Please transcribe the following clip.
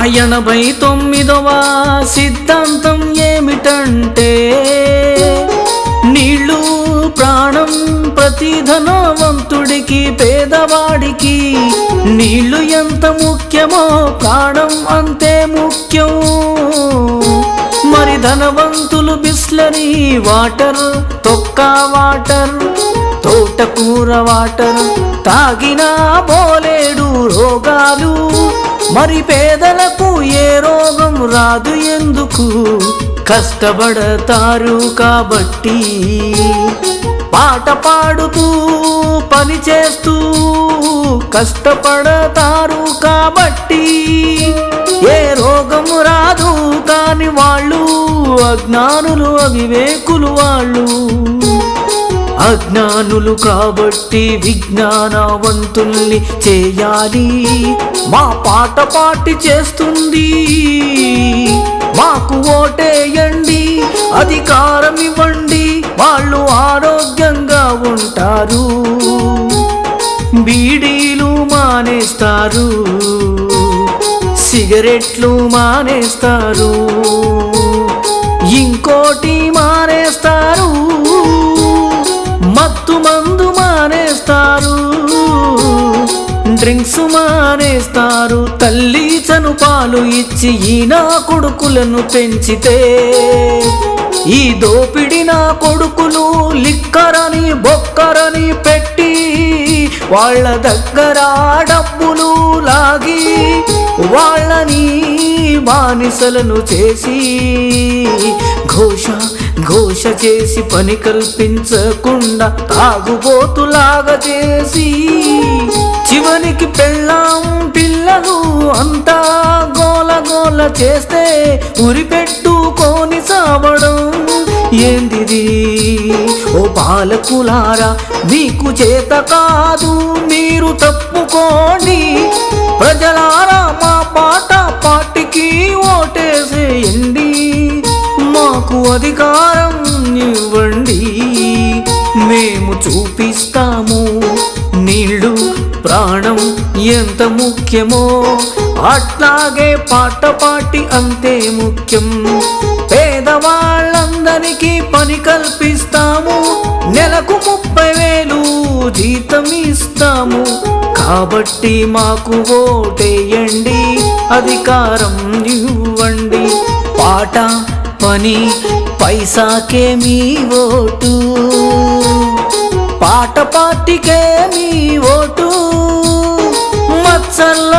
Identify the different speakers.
Speaker 1: 89వ సిద్ధాంతం ఏమిటంటే నీళ్ళు ప్రాణం, ప్రతి ధనవంతుడికి పేదవాడికి నీళ్ళు ఎంత ముఖ్యమో ప్రాణం అంతే ముఖ్యం. మరి ధనవంతులు బిస్లరీ వాటర్, తొక్కా వాటర్, తోటకూర వాటర్ తాగినా బోలేడు రోగాలు. మరి పేదలకు ఏ రోగం రాదు ఎందుకు? కష్టపడతారు కాబట్టి, పాట పాడుతూ పని చేస్తూ కష్టపడతారు కాబట్టి ఏ రోగం రాదు. కాని వాళ్ళు అజ్ఞానులు, అవివేకులు వాళ్ళు. అజ్ఞానులు కాబట్టి విజ్ఞానవంతుల్ని చేయాలి. మా పాట పాటి చేస్తుంది, మాకు ఓటేయండి, అధికారం ఇవ్వండి, వాళ్ళు ఆరోగ్యంగా ఉంటారు. బీడీలు మానేస్తారు, సిగరెట్లు మానేస్తారు, ఇంకోటి మానేస్తారు, మత్తు మందు మానేస్తారు, డ్రింక్స్ మానేస్తారు. తల్లి చనుపాలు ఇచ్చి ఈనా కొడుకులను పెంచితే ఈ దోపిడి నా కొడుకులు లిక్కరని బొక్కరని పెట్టి వాళ్ళ దగ్గర డబ్బులు లాగి వాళ్ళని బానిసలను చేసి ఘోష ఘోష చేసి పని కల్పించకుండా తాగుబోతులాగా చేసి చివరికి పెళ్ళాం పిల్లలు అంతా గోల గోల చేస్తే ఉరిపెట్టుకొని సావడం ఏందిది? ఓ పాలకులారా, మీకు చేత కాదు, మీరు తప్పుకోండి. ప్రజలారా, మా పాట పాటికి ఓటేసేయండి, మాకు అధికారం ఇవ్వండి. మేము చూపిస్తాము నీళ్ళు ప్రాణం ఎంత ముఖ్యమో, అట్లాగే పాట పాటి అంతే ముఖ్యం. పేదవాళ్ళందరికీ పని కల్పిస్తాము, నెలకు 30,000 జీతం ఇస్తాము. కాబట్టి మాకు ఓటేయండి, అధికారం ఇవ్వండి. పాట పని పైసాకే మీ ఓటు, పాట పాటికే మీ ఓటు. మత్సల్లో